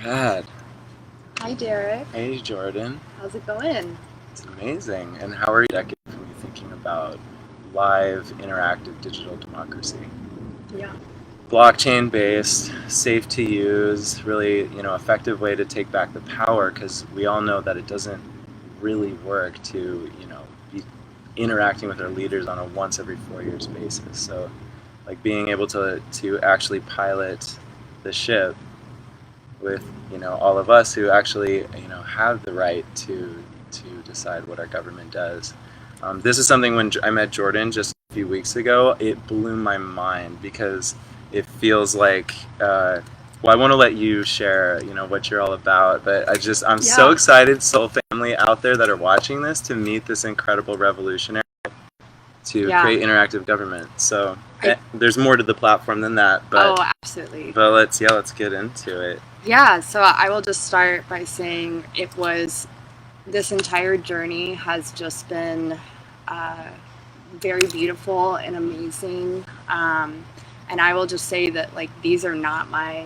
Rad. Hi, Derrick. Hey, Jordan. How's it going? It's amazing. And how are you decade from you thinking about live, interactive digital democracy? Yeah. Blockchain based, safe to use, really, effective way to take back the power because we all know that it doesn't really work to, be interacting with our leaders on a once every 4 years basis. So, like being able to actually pilot the ship with all of us who actually have the right to decide what our government does. This is something when I met Jordan just a few weeks ago, it blew my mind because it feels like. Well, I want to let you share, what you're all about, but I'm so Yeah. excited, soul family out there that are watching this, to meet this incredible revolutionary to Yeah. create interactive government. So I there's more to the platform than that, Oh, absolutely. but let's get into it. Yeah, so I will just start by saying this entire journey has just been uh, very beautiful and amazing. And I will just say that like these are not my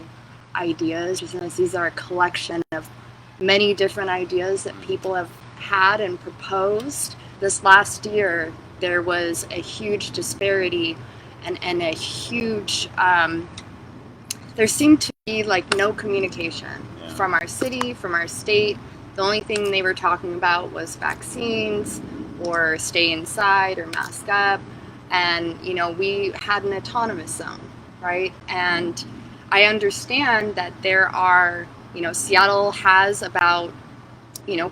ideas. These are a collection of many different ideas that people have had and proposed. This last year, there was a huge disparity and a huge, there seemed to be like no communication from our city, from our state. The only thing they were talking about was vaccines or stay inside or mask up. And, we had an autonomous zone, right? And I understand that there are, Seattle has about,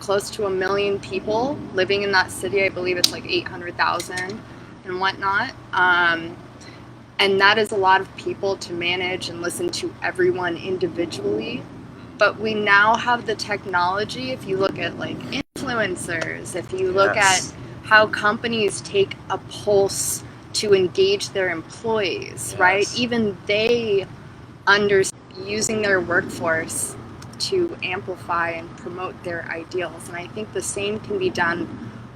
close to 1 million people living in that city. I believe it's like 800,000 and whatnot. And that is a lot of people to manage and listen to everyone individually. But we now have the technology. If you look at like influencers, if you look at how companies take a pulse to engage their employees, right? Even they understand using their workforce to amplify and promote their ideals. And I think the same can be done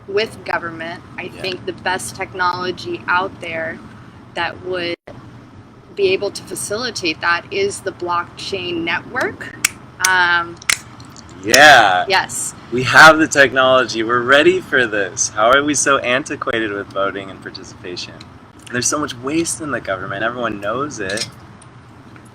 with government. I think the best technology out there that would be able to facilitate that is the blockchain network. Yes. We have the technology. We're ready for this. How are we so antiquated with voting and participation? There's so much waste in the government. Everyone knows it.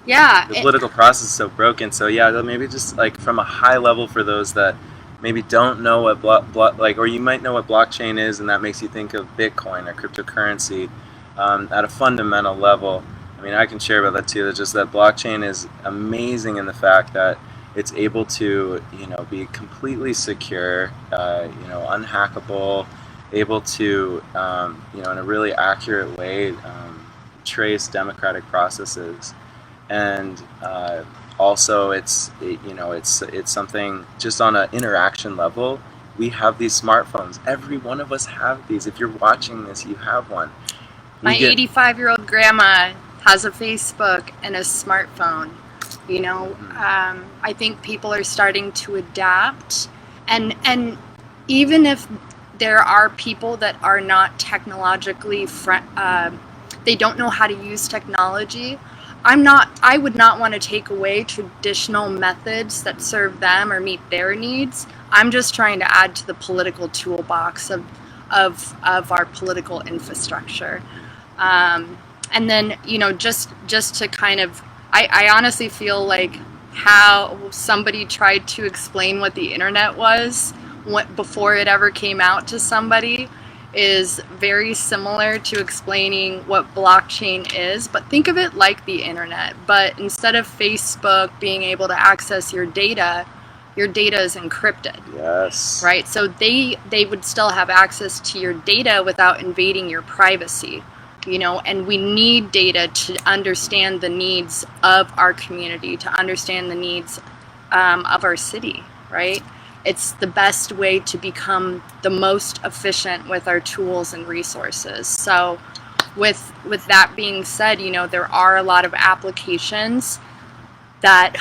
Yeah. The political process is so broken. So maybe just like from a high level for those that maybe don't know what or you might know what blockchain is, and that makes you think of Bitcoin or cryptocurrency. At a fundamental level, I mean, I can share about that too. That just that blockchain is amazing in the fact that it's able to, be completely secure, unhackable, able to, in a really accurate way, trace democratic processes, and also it's something just on an interaction level. We have these smartphones. Every one of us have these. If you're watching this, you have one. My 85-year-old grandma has a Facebook and a smartphone. I think people are starting to adapt, and even if there are people that are not technologically they don't know how to use technology. I would not want to take away traditional methods that serve them or meet their needs. I'm just trying to add to the political toolbox of our political infrastructure. And then, just to kind of, I honestly feel like how somebody tried to explain what the internet was before it ever came out to somebody is very similar to explaining what blockchain is. But think of it like the internet. But instead of Facebook being able to access your data is encrypted. Yes. Right? So they would still have access to your data without invading your privacy. And we need data to understand the needs of our community, to understand the needs of our city, right? It's the best way to become the most efficient with our tools and resources. So with that being said, there are a lot of applications that,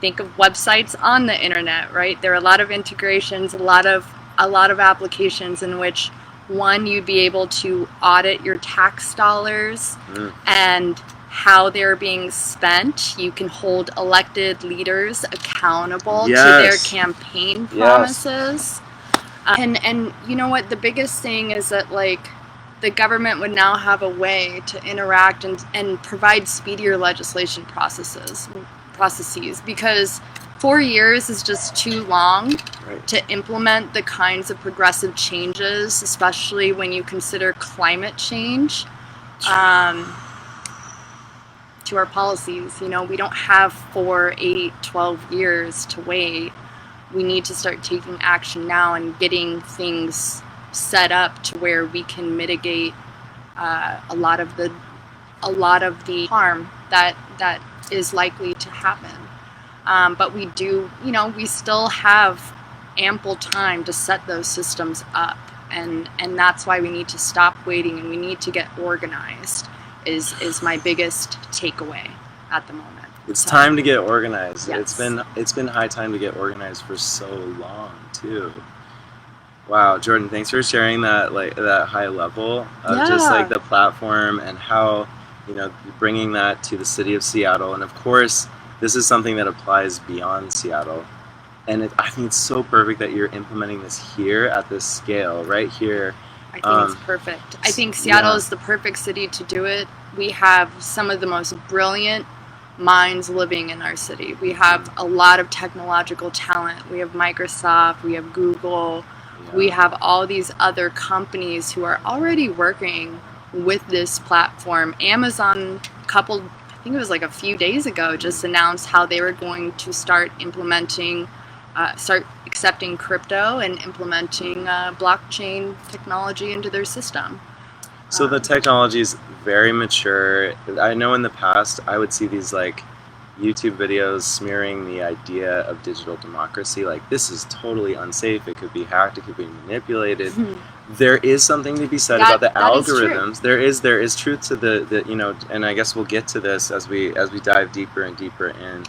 think of websites on the internet, right? There are a lot of integrations, a lot of applications in which one, you'd be able to audit your tax dollars and how they're being spent. You can hold elected leaders accountable to Yes. their campaign Yes. promises. And you know what? The biggest thing is that, like, the government would now have a way to interact and provide speedier legislation processes, because 4 years is just too long Right. to implement the kinds of progressive changes, especially when you consider climate change to our policies. You know, we don't have 4, 8, 12 years to wait. We need to start taking action now and getting things set up to where we can mitigate a lot of the harm that is likely to happen. But we do, you know, we still have ample time to set those systems up, and that's why we need to stop waiting and we need to get organized. Is my biggest takeaway at the moment. It's time to get organized. Yes. It's been high time to get organized for so long too. Wow, Jordan, thanks for sharing that, like, that high level of just Yeah. like the platform and how, you know, bringing that to the city of Seattle. And of course, this is something that applies beyond Seattle. And I think it's so perfect that you're implementing this here at this scale, right here. I think it's perfect. I think Seattle yeah. is the perfect city to do it. We have some of the most brilliant minds living in our city. We have a lot of technological talent. We have Microsoft, we have Google, we have all these other companies who are already working with this platform. Amazon, I think it was like a few days ago, just announced how they were going to start accepting crypto and implementing blockchain technology into their system. So the technology is very mature. I know in the past I would see these like YouTube videos smearing the idea of digital democracy, like this is totally unsafe, it could be hacked, it could be manipulated. There is something to be said about the algorithms. There is truth to the you know, and I guess we'll get to this as we dive deeper and deeper in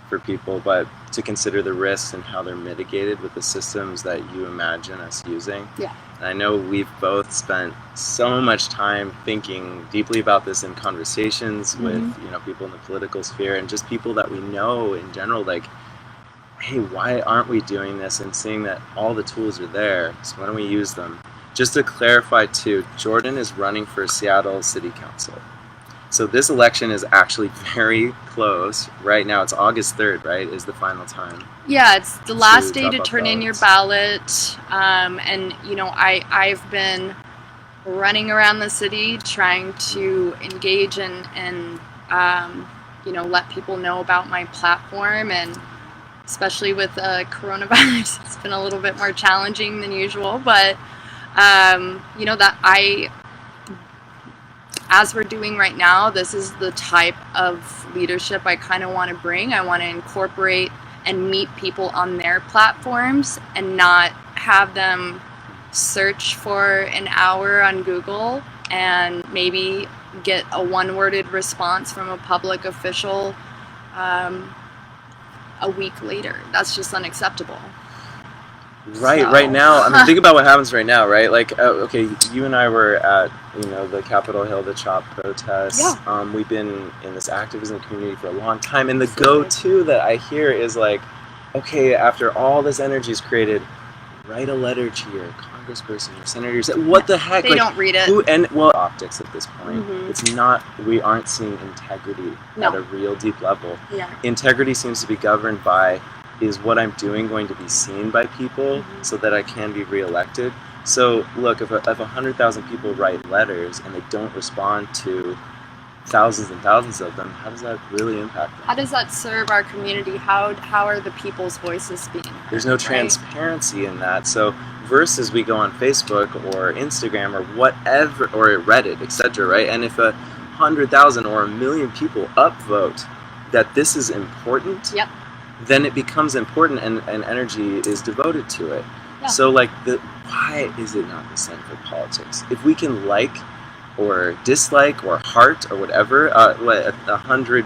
for people, but to consider the risks and how they're mitigated with the systems that you imagine us using. Yeah. And I know we've both spent so much time thinking deeply about this in conversations with, you know, people in the political sphere and just people that we know in general, like, hey, why aren't we doing this? And seeing that all the tools are there, so why don't we use them? Just to clarify too, Jordan is running for Seattle City Council. So this election is actually very close. Right now, it's August 3rd, right, is the final time. Yeah, it's the last day to drop off turn in your ballots. ballot. And, you know, I've been running around the city trying to engage and you know, let people know about my platform. And especially with coronavirus, it's been a little bit more challenging than usual. But, you know, as we're doing right now, this is the type of leadership I kind of want to bring. I want to incorporate and meet people on their platforms and not have them search for an hour on Google and maybe get a one-worded response from a public official a week later. That's just unacceptable. Right, So. right now, I mean, think about what happens right now, right? Like, okay, you and I were at, you know, the Capitol Hill, the CHOP protests. Yeah. We've been in this activism community for a long time, and the go-to that I hear is like, okay, after all this energy is created, write a letter to your congressperson, your senator. What the heck? They like, don't read it. Well, optics at this point. Mhm. It's not, we aren't seeing integrity No. at a real deep level. Yeah. Integrity seems to be governed by, is what I'm doing going to be seen by people so that I can be reelected? So look, if 100,000 people write letters and they don't respond to thousands and thousands of them, how does that really impact them? How does that serve our community? How are the people's voices being heard? There's no right? transparency in that. So versus we go on Facebook or Instagram or whatever, or Reddit, etc., right? And if 100,000 or 1 million people upvote that this is important, Yep. then it becomes important and energy is devoted to it. Yeah. So like, why is it not the same for politics? If we can like or dislike or heart or whatever, 100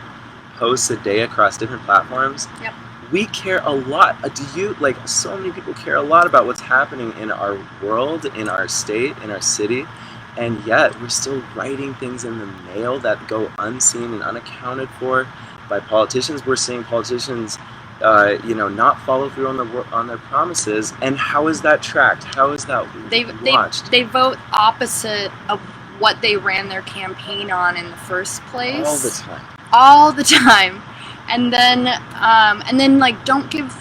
posts a day across different platforms, Yep. we care a lot. Do you, like, so many people care a lot about what's happening in our world, in our state, in our city, and yet we're still writing things in the mail that go unseen and unaccounted for by politicians. We're seeing politicians, not follow through on their promises. And how is that tracked? How is that watched? They vote opposite of what they ran their campaign on in the first place. All the time. And then like don't give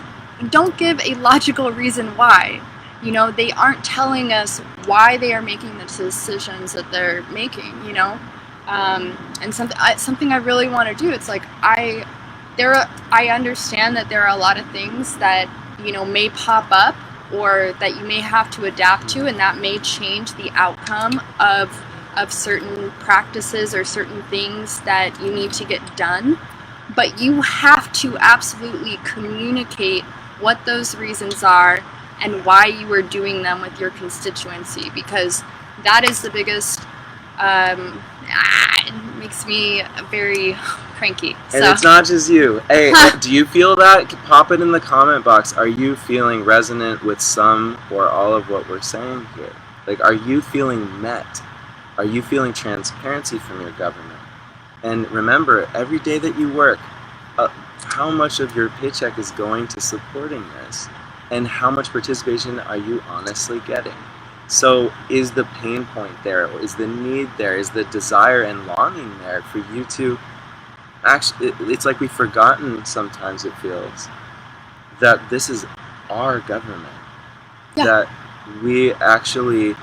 a logical reason why. They aren't telling us why they are making the decisions that they're making, and something I really want to do. It's like I understand that there are a lot of things that, may pop up or that you may have to adapt to, and that may change the outcome of certain practices or certain things that you need to get done. But you have to absolutely communicate what those reasons are and why you are doing them with your constituency, because that is the biggest, it makes me very cranky. And it's not just you. Hey, do you feel that? Pop it in the comment box. Are you feeling resonant with some or all of what we're saying here? Like, are you feeling met? Are you feeling transparency from your government? And remember, every day that you work, how much of your paycheck is going to supporting this? And how much participation are you honestly getting? So is the pain point there? Is the need there? Is the desire and longing there for you to actually, it's like we've forgotten sometimes, it feels, that this is our government. Yeah. That we actually...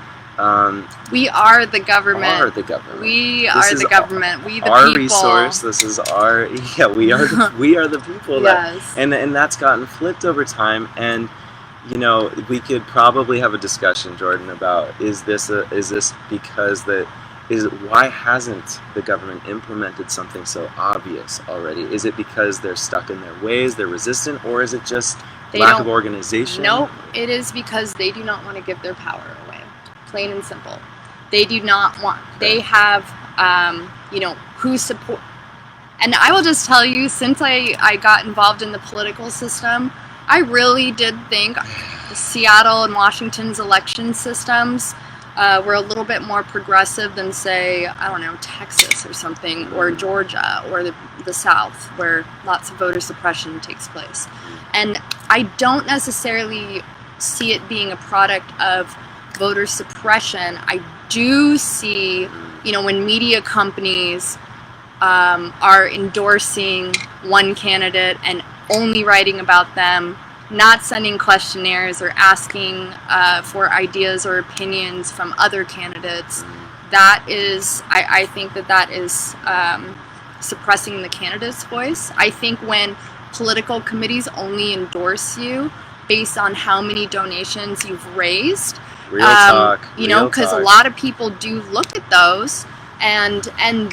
we are the government. We are the government. We the our people. Resource. This is our we are the people. Yes. And that's gotten flipped over time. And we could probably have a discussion, Jordan, about is this because why hasn't the government implemented something so obvious already? Is it because they're stuck in their ways, they're resistant, or is it just lack of organization? No, it is because they do not want to give their power away. Plain and simple. They do not want, they have, who support, and I will just tell you, since I got involved in the political system, I really did think Seattle and Washington's election systems were a little bit more progressive than, say, I don't know, Texas or something, or Georgia, or the South, where lots of voter suppression takes place. And I don't necessarily see it being a product of voter suppression. I do see, when media companies are endorsing one candidate and only writing about them, not sending questionnaires or asking for ideas or opinions from other candidates, that is, I think that is suppressing the candidate's voice. I think when political committees only endorse you based on how many donations you've raised, Real talk. Because a lot of people do look at those, and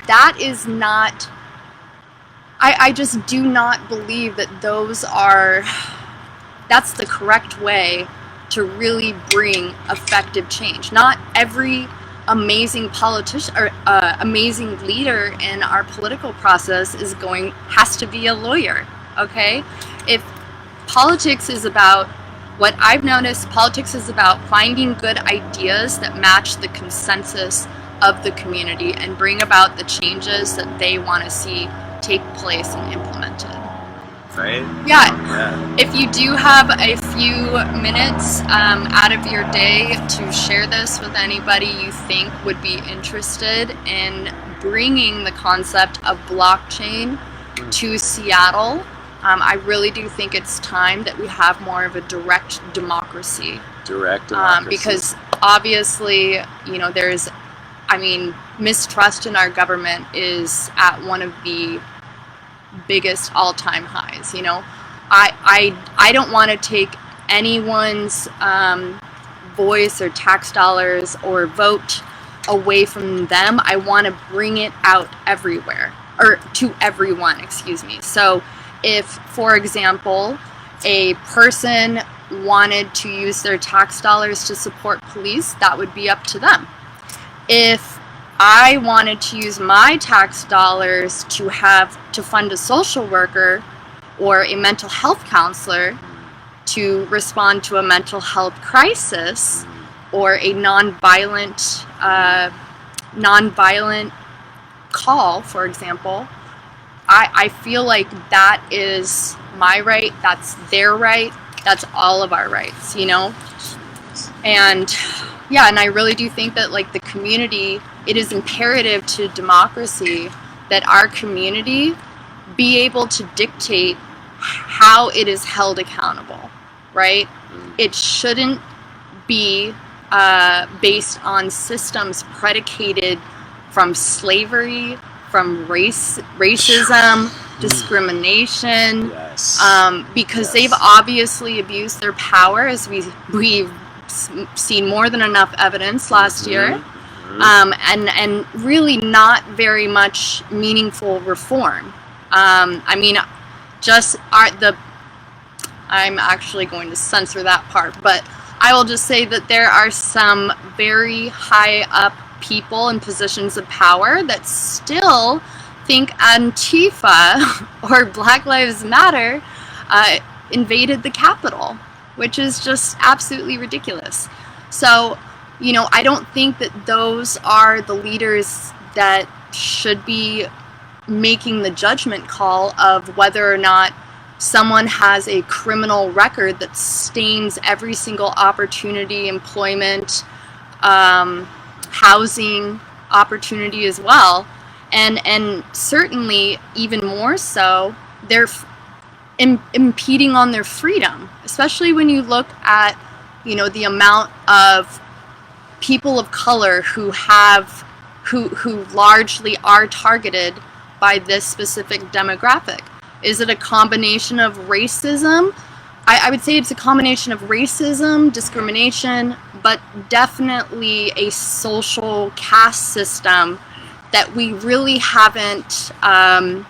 that is not, I just do not believe that that's the correct way to really bring effective change. Not every amazing politician or amazing leader in our political process has to be a lawyer, okay? If politics is about, what I've noticed, politics is about finding good ideas that match the consensus of the community and bring about the changes that they want to see take place and implemented. Right? Yeah. If you do have a few minutes out of your day to share this with anybody you think would be interested in bringing the concept of blockchain to Seattle, I really do think it's time that we have more of a direct democracy. Because obviously, there's, mistrust in our government is at one of the biggest all-time highs. I don't want to take anyone's voice or tax dollars or vote away from them. I want to bring it out everywhere, or to everyone, excuse me. So if, for example, a person wanted to use their tax dollars to support police, that would be up to them. If I wanted to use my tax dollars to fund a social worker or a mental health counselor to respond to a mental health crisis or a nonviolent nonviolent call, for example, I feel like that is my right, that's their right, that's all of our rights, you know? And yeah, and I really do think that like the community, it is imperative to democracy that our community be able to dictate how it is held accountable, right? It shouldn't be based on systems predicated from slavery, from racism, discrimination, Yes. because Yes. they've obviously abused their power, as we've seen more than enough evidence last year, and really not very much meaningful reform. I mean, I'm actually going to censor that part, but I will just say that there are some very high up people in positions of power that still think Antifa or Black Lives Matter invaded the Capitol, which is just absolutely ridiculous. So, you know, I don't think that those are the leaders that should be making the judgment call of whether or not someone has a criminal record that stains every single opportunity, employment, housing opportunity as well. And certainly, even more so, they're impeding on their freedom, especially when you look at, you know, the amount of people of color who largely are targeted by this specific demographic. Is it a combination of racism? I would say it's a combination of racism, discrimination, but definitely a social caste system that we really haven't, I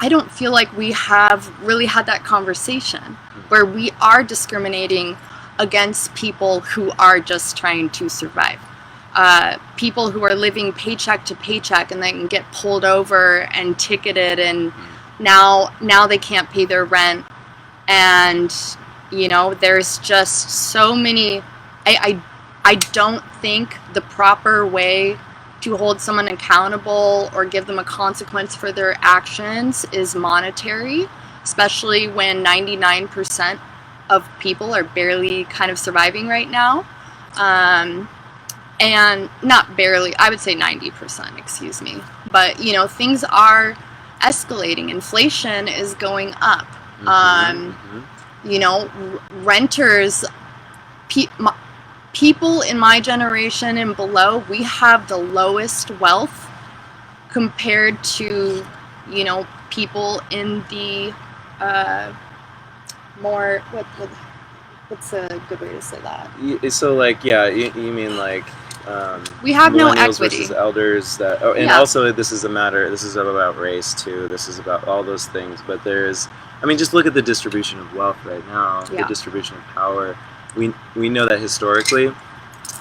don't feel like we have really had that conversation where we are discriminating against people who are just trying to survive. People who are living paycheck to paycheck and then get pulled over and ticketed, and now they can't pay their rent. And, you know, there's just so many, I don't think the proper way to hold someone accountable or give them a consequence for their actions is monetary, especially when 99% of people are barely kind of surviving right now. And not barely, I would say 90%, excuse me. But, you know, things are escalating. Inflation is going up. You know, renters, people in my generation and below, we have the lowest wealth compared to, you know, people in the more, what's a good way to say that? So, like, yeah, you mean like we have no millennials equity versus elders that, and Yeah. also this is about race too. This is about all those things. But there's, I mean, just look at the distribution of wealth right now, Yeah. the distribution of power. We know that historically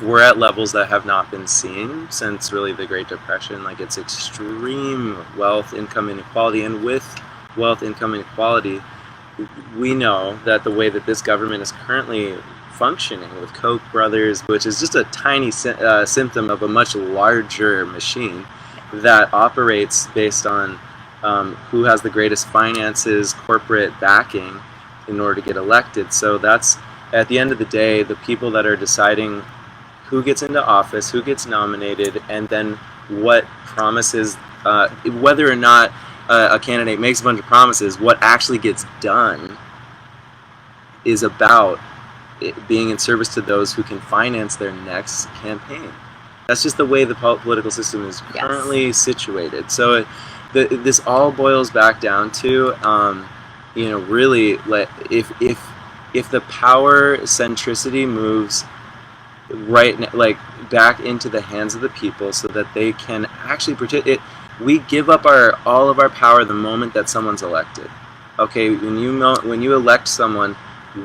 we're at levels that have not been seen since really the Great Depression. Like, it's extreme wealth income inequality, and with wealth income inequality, we know that the way that this government is currently functioning with Koch brothers, which is just a tiny symptom of a much larger machine that operates based on who has the greatest finances, corporate backing in order to get elected. So that's, at the end of the day, the people that are deciding who gets into office, who gets nominated, and then what promises, whether or not a candidate makes a bunch of promises, what actually gets done is about it being in service to those who can finance their next campaign. That's just the way the political system is currently situated. So this all boils back down to, you know, really, if the power centricity moves like back into the hands of the people, so that they can actually protect it. We give up all of our power the moment that someone's elected. Okay, when you elect someone,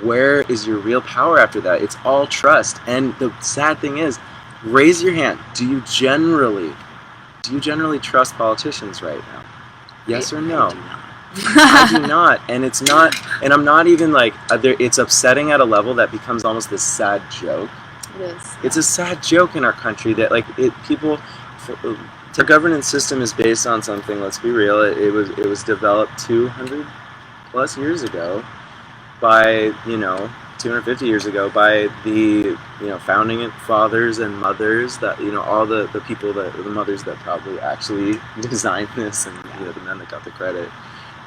where is your real power after that? It's all trust. And the sad thing is, raise your hand. Do you generally trust politicians right now? Yes or no? I do not. And it's not, and I'm not even like, it's upsetting at a level that becomes almost this sad joke. It is. It's a sad joke in our country that, like, people the governance system is based on something. Let's be real. It was developed 200 plus years ago by 250 years ago by the founding fathers and mothers, that all the people, the mothers that probably actually designed this, and the men that got the credit.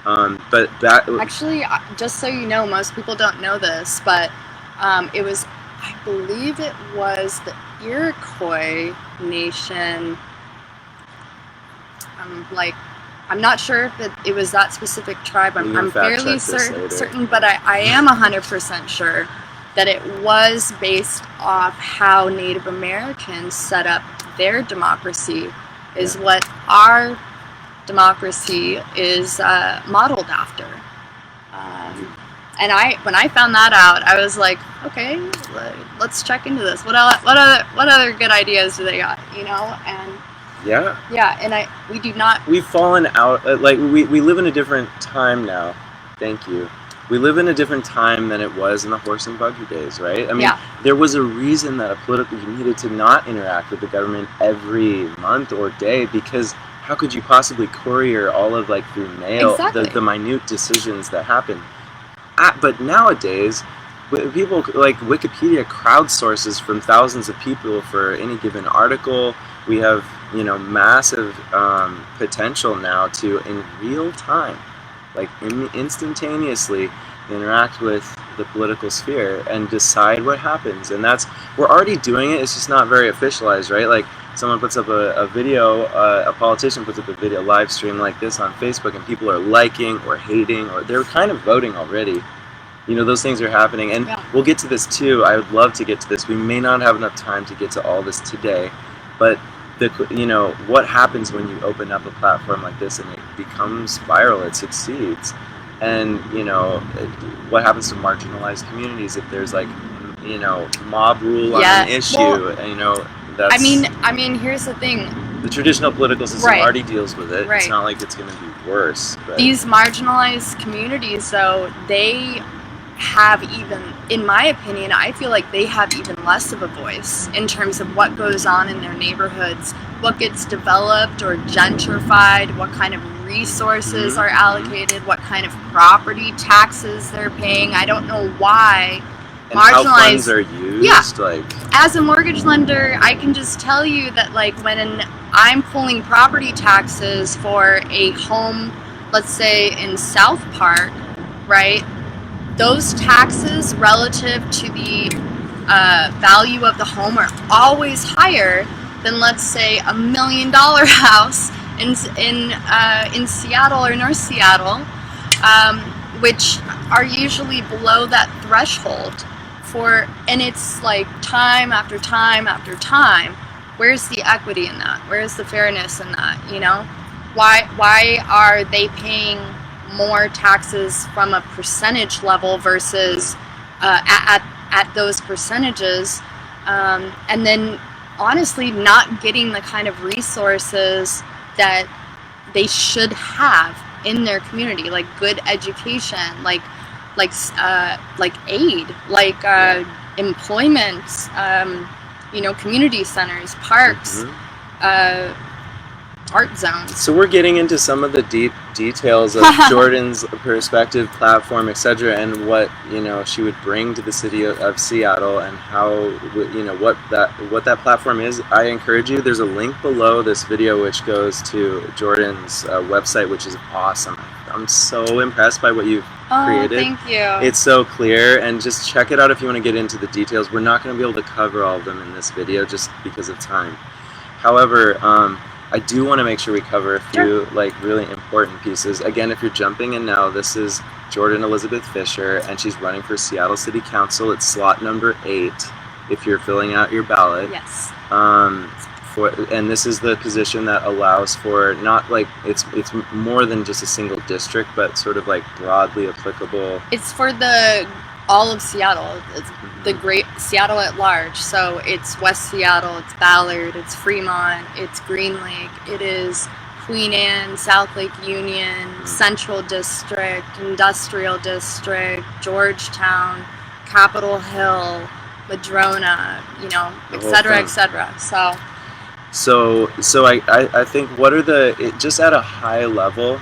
But that actually, just so you know, most people don't know this, but it was, I believe it was the Iroquois nation. I'm not sure if it was that specific tribe. I'm fairly certain, but I am 100% sure that it was based off how Native Americans set up their democracy, is what our democracy is modeled after. And when I found that out, I was like, okay, let's check into this. What other good ideas do they got? And and we do not. We've fallen out. We live in a different time now. Thank you. We live in a different time than it was in the horse and buggy days, right? I mean, there was a reason that you needed to not interact with the government every month or day, because how could you possibly courier all of through mail the minute decisions that happen? But nowadays, people Wikipedia crowdsources from thousands of people for any given article. We have massive potential now to, in real time, instantaneously interact with the political sphere and decide what happens. And we're already doing it. It's just not very officialized, right? Someone puts up a video, a politician puts up a video live stream like this on Facebook, and people are liking or hating, or they're kind of voting already. Those things are happening, and we'll get to this too. I would love to get to this. We may not have enough time to get to all this today, but what happens when you open up a platform like this and it becomes viral, it succeeds, and what happens to marginalized communities if there's mob rule on an issue? Well, that's, I mean, here's the thing. The traditional political system already deals with it. It's not like it's going to be worse. But these marginalized communities, though, they have in my opinion, I feel like they have even less of a voice in terms of what goes on in their neighborhoods, what gets developed or gentrified, what kind of resources are allocated, what kind of property taxes they're paying. I don't know why and how funds are used. Yeah. As a mortgage lender, I can just tell you that when I'm pulling property taxes for a home, let's say in South Park, right? Those taxes relative to the value of the home are always higher than, let's say, $1 million house in Seattle or North Seattle, which are usually below that threshold and it's time after time after time. Where's the equity in that? Where's the fairness in that? Why are they paying more taxes from a percentage level versus at those percentages, and then honestly not getting the kind of resources that they should have in their community, like good education, like aid, employment, community centers, parks, art zones. So we're getting into some of the deep details of Jordan's perspective, platform, etc., and what she would bring to the city of Seattle, and how what that platform is. I encourage you. There's a link below this video which goes to Jordan's website, which is awesome. I'm so impressed by what you've created. Thank you. It's so clear, and just check it out if you want to get into the details. We're not going to be able to cover all of them in this video just because of time. However, I do want to make sure we cover a few really important pieces. Again, if you're jumping in now, this is Jordan Elizabeth Fisher, and she's running for Seattle City Council. It's slot number 8 if you're filling out your ballot. Yes. And this is the position that allows for it's more than just a single district, but sort of broadly applicable. It's for all of Seattle. It's the great Seattle at large. So it's West Seattle, it's Ballard, it's Fremont, it's Green Lake, it is Queen Anne, South Lake Union, Central District, Industrial District, Georgetown, Capitol Hill, Madrona, et cetera, et cetera. So I think what are just at a high level,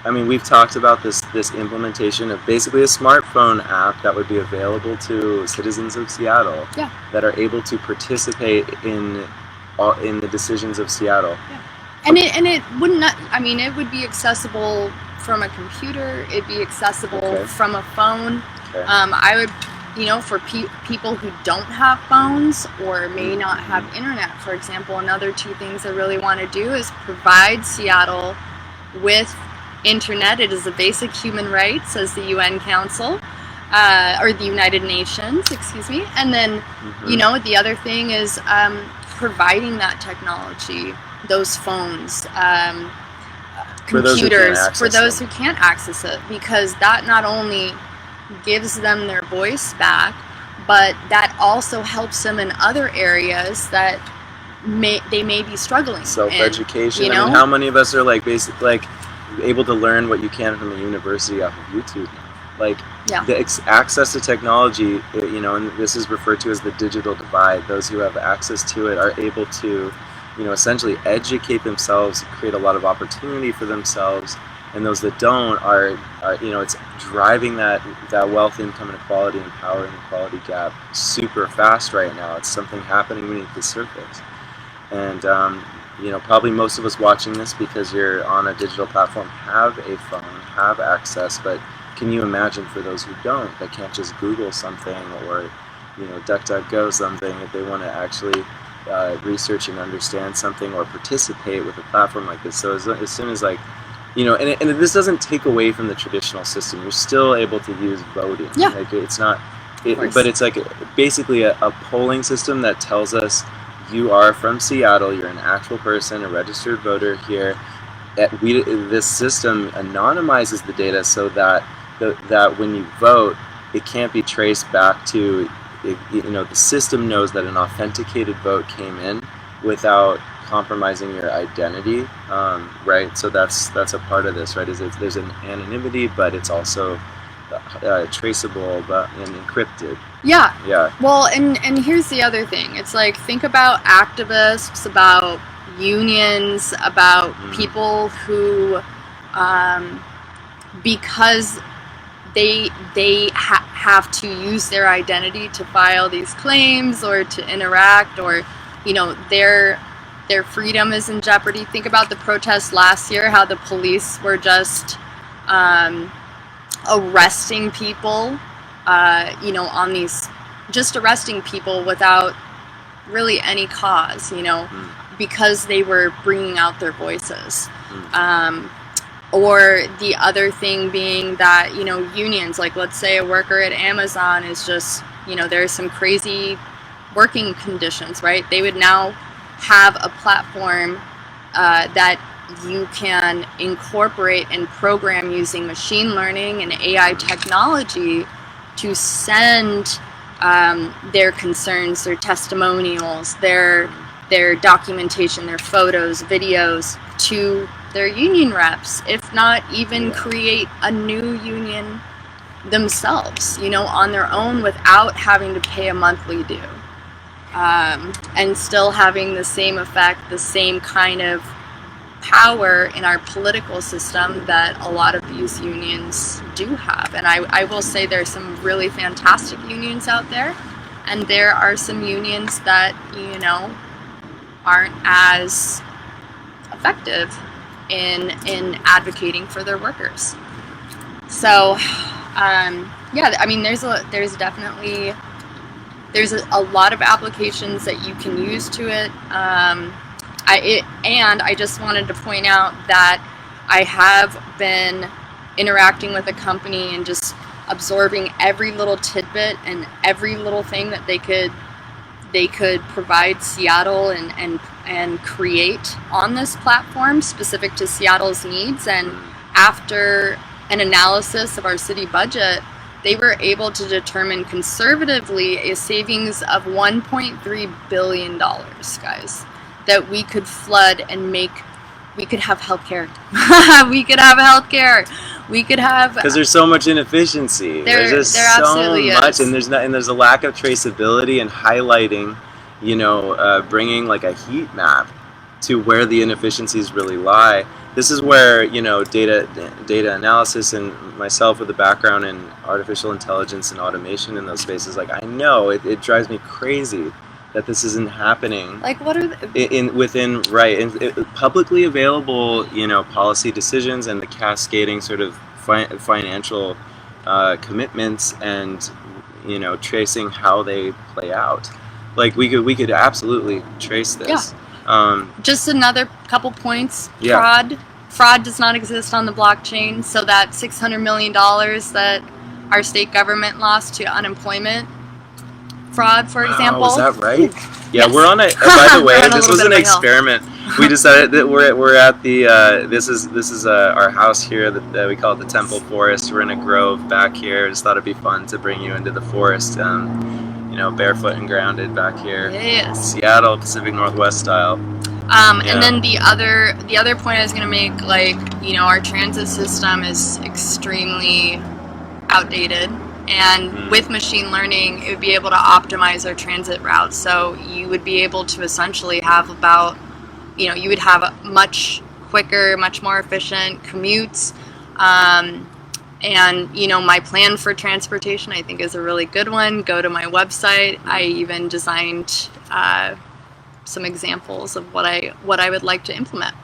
I mean, we've talked about this implementation of basically a smartphone app that would be available to citizens of Seattle, Yeah. that are able to participate in the decisions of Seattle. Yeah. And it would not, I mean, it would be accessible from a computer, it'd be accessible from a phone. Okay. I would, for people who don't have phones or may not have internet, for example, another two things I really want to do is provide Seattle with internet. It is a basic human right, says the UN Council, or the United Nations, excuse me. And then, the other thing is providing that technology, those phones, computers, for those who can't access it, because that not only gives them their voice back, but that also helps them in other areas that they may be struggling. Self-education. I mean, how many of us are able to learn what you can from a university off of YouTube now? The access to technology, and this is referred to as the digital divide. Those who have access to it are able to, essentially educate themselves, create a lot of opportunity for themselves, and those that don't are it's driving that wealth, income inequality, and power inequality gap super fast right now. It's something happening beneath the surface, and probably most of us watching this, because you're on a digital platform, have a phone, have access, but can you imagine for those who don't, that can't just Google something or DuckDuckGo something, if they want to actually research and understand something or participate with a platform like this? So as soon as and this doesn't take away from the traditional system. You're still able to use voting. Yeah. It's not, but it's basically a polling system that tells us you are from Seattle, you're an actual person, a registered voter here. This system anonymizes the data so that when you vote, it can't be traced back to, the system knows that an authenticated vote came in without compromising your identity, right? So that's a part of this, right? There's an anonymity, but it's also traceable and encrypted. Yeah. Yeah. Well, and here's the other thing. It's think about activists, about unions, about people who, because they have to use their identity to file these claims or to interact, or their freedom is in jeopardy. Think about the protests last year, how the police were just arresting people, on these, just arresting people without really any cause, because they were bringing out their voices. Or the other thing being that, unions, let's say a worker at Amazon is just, there's some crazy working conditions, right? They would now have a platform that you can incorporate and program using machine learning and AI technology to send their concerns, their testimonials, their documentation, their photos, videos to their union reps, if not even create a new union themselves, on their own without having to pay a monthly due. And still having the same effect, the same kind of power in our political system that a lot of these unions do have. And I will say there's some really fantastic unions out there, and there are some unions that, aren't as effective in advocating for their workers. So, there's definitely a lot of applications that you can use to it. I just wanted to point out that I have been interacting with a company and just absorbing every little tidbit and every little thing that they could provide Seattle and create on this platform specific to Seattle's needs. And after an analysis of our city budget, they were able to determine conservatively a savings of $1.3 billion, guys, that we could flood and we could have healthcare. We could have healthcare. We could have, because there's so much inefficiency. There's just so much, and there's a lack of traceability and highlighting, bringing like a heat map to where the inefficiencies really lie. This is where data analysis and myself with a background in artificial intelligence and automation in those spaces, like I know it drives me crazy that this isn't happening. Like what are within publicly available policy decisions and the cascading sort of financial commitments and tracing how they play out. Like we could absolutely trace this. Just another couple points. Yeah. Fraud does not exist on the blockchain. So that $600 million that our state government lost to unemployment fraud, for example. Is that right? Yeah, Yes. we're on a. By the way, We're on a this little was bit an of a hill. experiment. We decided that we're at the. This is our house here that we call it the Temple Forest. We're in a grove back here. Just thought it'd be fun to bring you into the forest. Barefoot and grounded back here. Yes. Seattle, Pacific Northwest style. And then the other point I was gonna make, like, our transit system is extremely outdated, and with machine learning, it would be able to optimize our transit routes. So you would be able to essentially have you would have a much quicker, much more efficient commutes. And my plan for transportation, I think, is a really good one. Go to my website. I even designed some examples of what I would like to implement.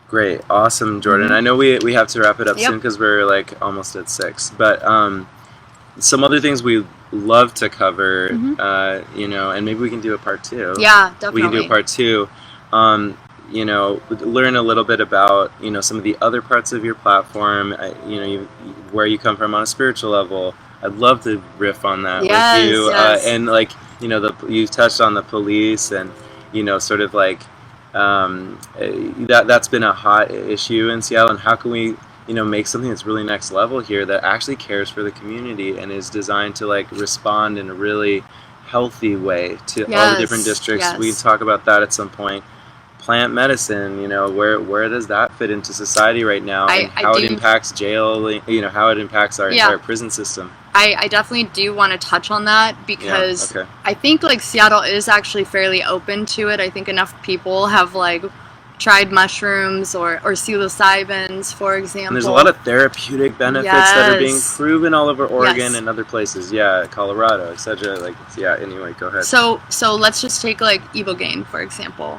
Great, awesome, Jordan. I know we have to wrap it up Yep. soon because we're like almost at 6. But some other things we love to cover, and maybe we can do a part 2. Yeah, definitely. We can do a part 2. Learn a little bit about some of the other parts of your platform. Where you come from on a spiritual level. I'd love to riff on that with you. Yes. And like you touched on the police and sort of like that's been a hot issue in Seattle. And how can we make something that's really next level here that actually cares for the community and is designed to like respond in a really healthy way to all the different districts. Yes. We can talk about that at some point. Plant medicine, where does that fit into society right now, and how it impacts jail, how it impacts our prison system. I definitely do want to touch on that because I think like Seattle is actually fairly open to it. I think enough people have like tried mushrooms or psilocybins, for example. And there's a lot of therapeutic benefits that are being proven all over Oregon and other places. Yeah, Colorado, etc. Anyway, go ahead. So let's just take like ibogaine, for example.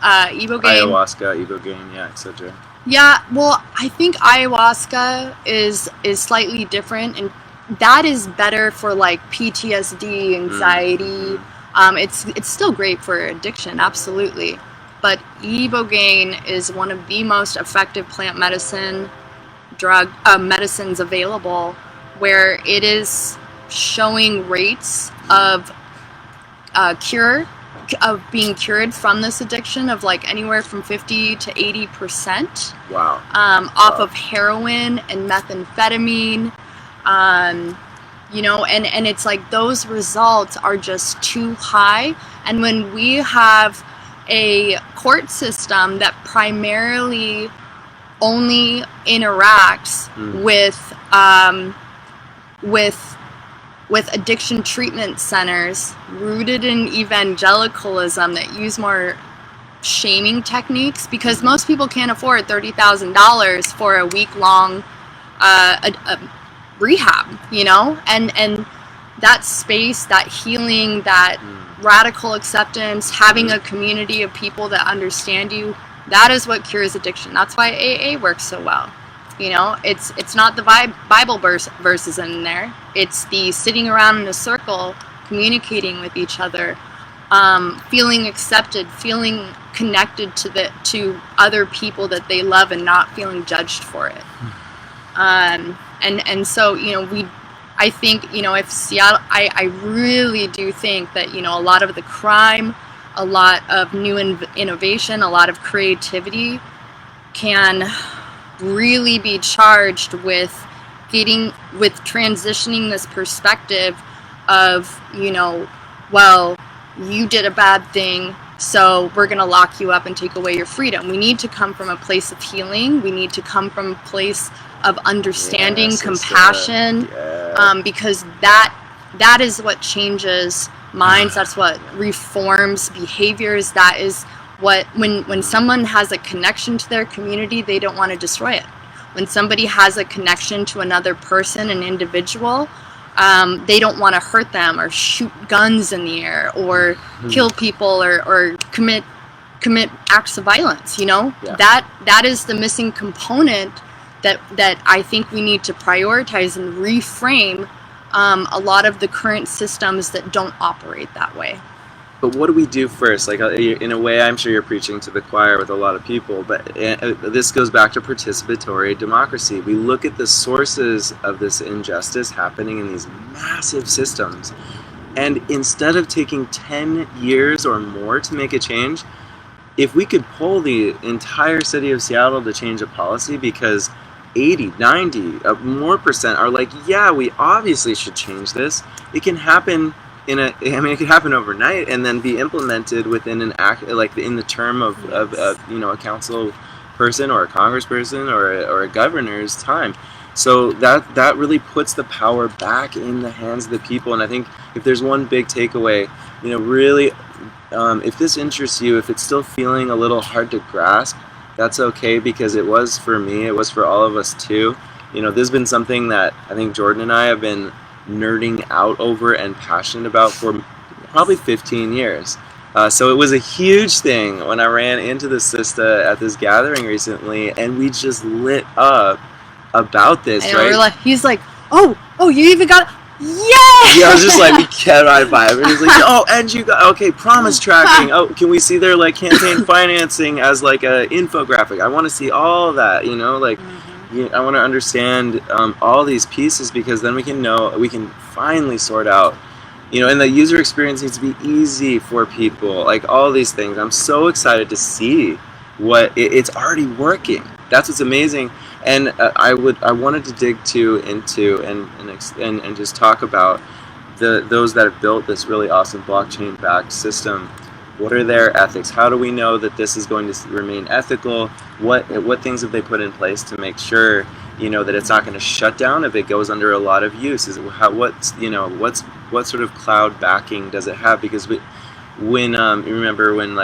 Ibogaine, ayahuasca, ibogaine, etc. Yeah, well, I think ayahuasca is slightly different, and that is better for like PTSD, anxiety. It's still great for addiction, absolutely. But ibogaine is one of the most effective plant medicines available, where it is showing rates of being cured from this addiction of like anywhere from 50 to 80%. Wow. Off of heroin and methamphetamine. And it's like those results are just too high. And when we have a court system that primarily only interacts with addiction treatment centers rooted in evangelicalism that use more shaming techniques, because most people can't afford $30,000 for a week-long rehab, and that space, that healing, that radical acceptance, having a community of people that understand you, that is what cures addiction. That's why AA works so well. It's not the Bible verses in there. It's the sitting around in a circle, communicating with each other, feeling accepted, feeling connected to other people that they love, and not feeling judged for it. And so I think if Seattle, I really do think that a lot of the crime, a lot of new innovation, a lot of creativity can really be charged with transitioning this perspective of well, you did a bad thing, so we're going to lock you up and take away your freedom. We need to come from a place of healing. We need to come from a place of understanding, compassion, because that is what changes minds. That's what reforms behaviors. That is what, when someone has a connection to their community, they don't want to destroy it. When somebody has a connection to another person, an individual, they don't want to hurt them or shoot guns in the air or kill people or commit acts of violence. Yeah. That is the missing component that I think we need to prioritize and reframe a lot of the current systems that don't operate that way. But what do we do first? Like, in a way, I'm sure you're preaching to the choir with a lot of people, but this goes back to participatory democracy. We look at the sources of this injustice happening in these massive systems, and instead of taking 10 years or more to make a change, if we could pull the entire city of Seattle to change a policy, because 80, 90, more percent are like, yeah, we obviously should change this. It can happen it could happen overnight and then be implemented within an act, like in the term of a council person or a congressperson or a governor's time. So that really puts the power back in the hands of the people. And I think if there's one big takeaway, really, if this interests you, if it's still feeling a little hard to grasp, that's okay, because it was for me, it was for all of us too. This has been something that I think Jordan and I have been nerding out over and passionate about for probably 15 years. So it was a huge thing when I ran into the Sista at this gathering recently, and we just lit up about this, right? He's like, oh, you even got, yeah! Yeah, I was just like, we kept high-fiving. He's like, oh, and you got, okay, promise tracking. Oh, can we see their, campaign financing as, a infographic? I want to see all that, I want to understand all these pieces, because then we can finally sort out, and the user experience needs to be easy for people, all these things. I'm so excited to see what it's already working. That's what's amazing. And I wanted to dig into and just talk about those that have built this really awesome blockchain-backed system. What are their ethics? How do we know that this is going to remain ethical? What things have they put in place to make sure that it's not going to shut down if it goes under a lot of use? What sort of cloud backing does it have? Because you remember when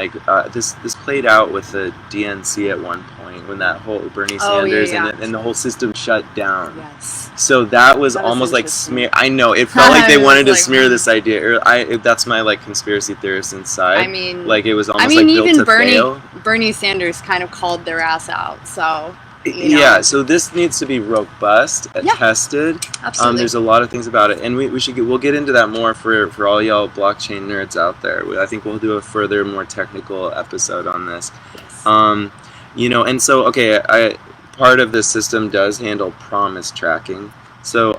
this played out with the DNC at one point, when that whole Bernie Sanders and the whole system shut down. Yes. So that was almost like smear. I know, it felt like they wanted to smear this idea. That's my conspiracy theorist inside. I mean, it was almost built even to fail. Bernie Sanders kind of called their ass out. So. Yeah, so this needs to be robust, tested. Absolutely. There's a lot of things about it, and we'll get into that more for all y'all blockchain nerds out there. I think we'll do a further, more technical episode on this. Yes. And so part of this system does handle promise tracking. So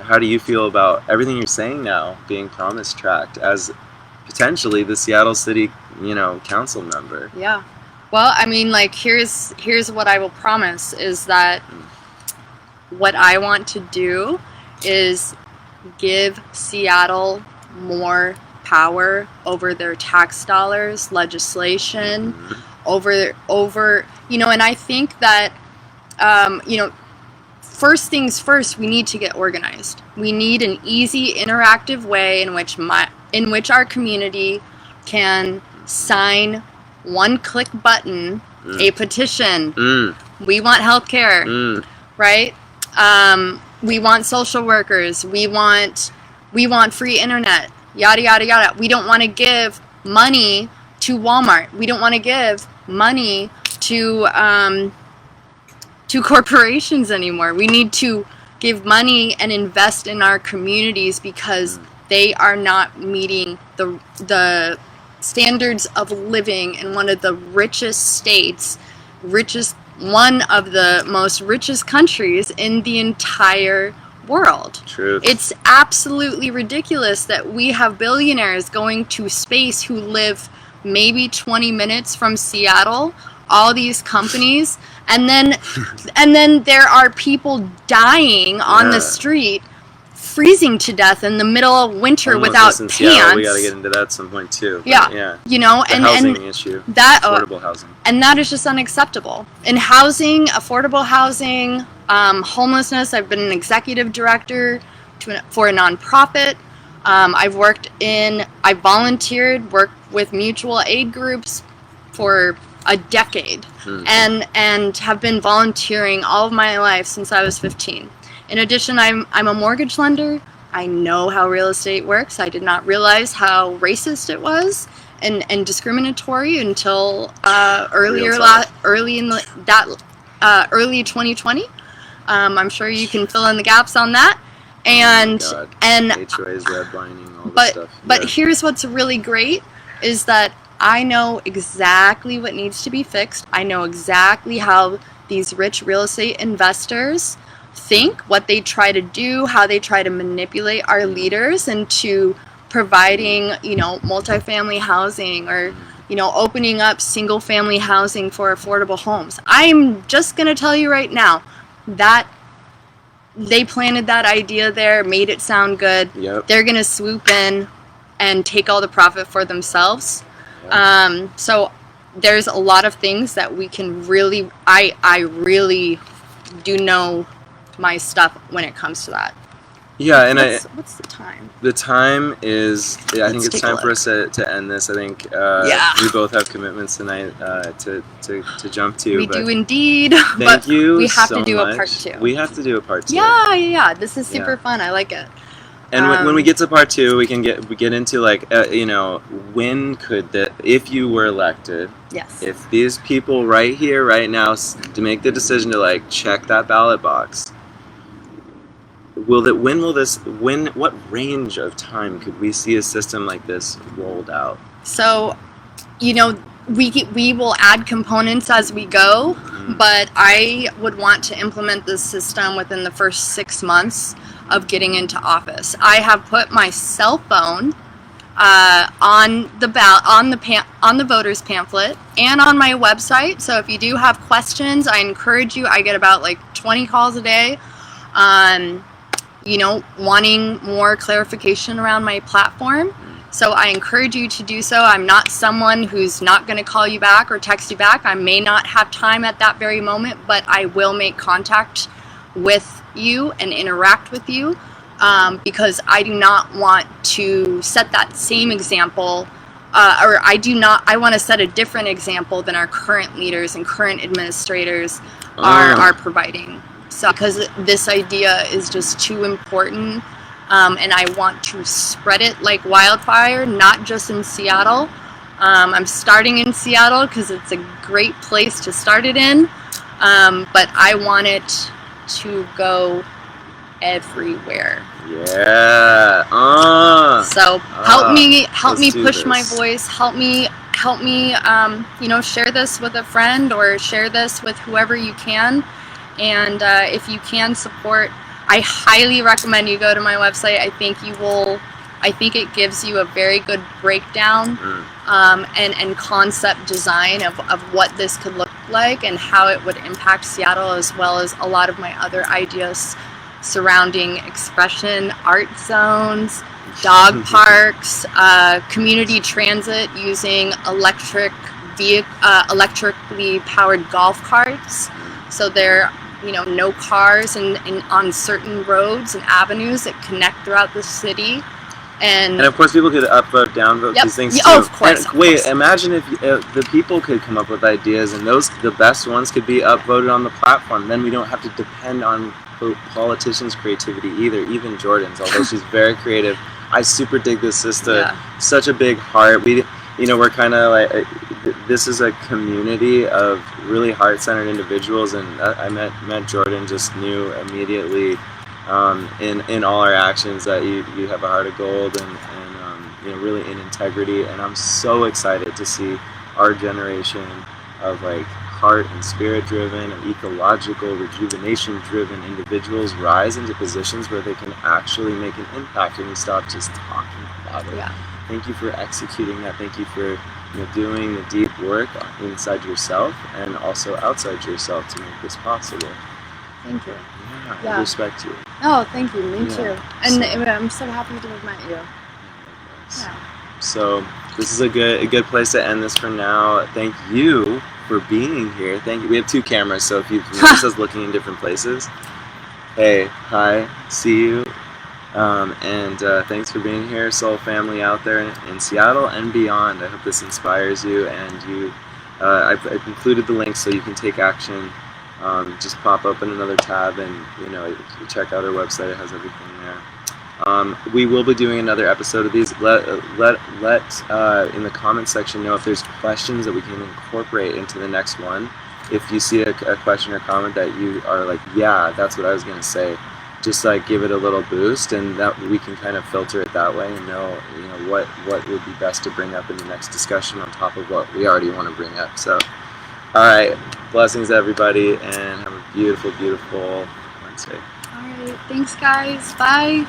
how do you feel about everything you're saying now being promise tracked as potentially the Seattle City, council member? Yeah. Well, here's what I will promise, is that what I want to do is give Seattle more power over their tax dollars, legislation, over and I think that, first things first, we need to get organized. We need an easy, interactive way in which our community can sign one-click button, a petition. We want healthcare, right? We want social workers. We want free internet. Yada yada yada. We don't want to give money to Walmart. We don't want to give money to corporations anymore. We need to give money and invest in our communities, because they are not meeting the standards of living in one of the richest states, one of the most richest countries in the entire world. True. It's absolutely ridiculous that we have billionaires going to space who live maybe 20 minutes from Seattle, all these companies, and then there are people dying on the street, freezing to death in the middle of winter without pants. Seattle, we got to get into that at some point too. Yeah. The housing issue. Affordable housing. And that is just unacceptable. In housing, affordable housing, homelessness, I've been an executive director for a nonprofit I volunteered, worked with mutual aid groups for a decade, and have been volunteering all of my life since I was 15. In addition, I'm a mortgage lender. I know how real estate works. I did not realize how racist it was and discriminatory until early 2020. I'm sure you can fill in the gaps on that. And HOAs, redlining, all this stuff. But here's what's really great is that I know exactly what needs to be fixed. I know exactly how these rich real estate investors think, what they try to do, how they try to manipulate our leaders into providing, multifamily housing or, opening up single family housing for affordable homes. I'm just going to tell you right now that they planted that idea there, made it sound good. Yep. They're going to swoop in and take all the profit for themselves. Yep. So there's a lot of things that we can really, I really do know my stuff when it comes to that. Yeah, and what's the time? The time is, I think it's time for us to end this. I think we both have commitments tonight to jump to. We do indeed. Thank you. We have so to do much. a part 2. We have to do a part 2. Yeah. This is super fun. I like it. And when we get to part 2, we get into when could if you were elected, yes, if these people right here, right now, to make the decision to check that ballot box, what range of time could we see a system like this rolled out? So, we will add components as we go, but I would want to implement this system within the first 6 months of getting into office. I have put my cell phone on the voters pamphlet and on my website. So if you do have questions, I encourage you. I get about 20 calls a day. Wanting more clarification around my platform. So I encourage you to do so. I'm not someone who's not going to call you back or text you back. I may not have time at that very moment, but I will make contact with you and interact with you because I do not want to set that same example I want to set a different example than our current leaders and current administrators are providing. So, because this idea is just too important, and I want to spread it like wildfire, not just in Seattle. I'm starting in Seattle because it's a great place to start it in, but I want it to go everywhere. Yeah. So help me push my this. voice. Help me. Share this with a friend or share this with whoever you can. And if you can support, I highly recommend you go to my website. I think it gives you a very good breakdown and concept design of what this could look like and how it would impact Seattle, as well as a lot of my other ideas surrounding expression, art zones, dog parks, community transit using electrically powered golf carts. So they're no cars and on certain roads and avenues that connect throughout the city. And of course, people could upvote, downvote these things too. Oh, of course. Imagine if the people could come up with ideas, and the best ones could be upvoted on the platform. Then we don't have to depend on politicians' creativity either. Even Jordan's, although she's very creative. I super dig this sister. Such a big heart. We're kind of this is a community of really heart-centered individuals, and I met Jordan, just knew immediately in all our actions that you have a heart of gold and really in integrity. And I'm so excited to see our generation of heart and spirit-driven and ecological, rejuvenation-driven individuals rise into positions where they can actually make an impact, and we stop just talking about it. Yeah. Thank you for executing that. Thank you for doing the deep work inside yourself and also outside yourself to make this possible. Thank you. I respect you. Oh, thank you. Me too. And I'm so happy to have met you. Yeah. So this is a good place to end this for now. Thank you for being here. Thank you. We have 2 cameras, so if you've noticed us looking in different places, hey, hi, see you. And thanks for being here, Soul family out there in Seattle and beyond. I hope this inspires you, and I've included the links so you can take action. Just pop open another tab and check out our website. It has everything there. We will be doing another episode of these. Let in the comments section know if there's questions that we can incorporate into the next one. If you see a question or comment that you are like, yeah, that's what I was going to say, just like give it a little boost, and that we can kind of filter it that way and know what would be best to bring up in the next discussion on top of what we already want to bring up. So, all right, blessings everybody, and have a beautiful, beautiful Wednesday. All right, thanks guys. Bye.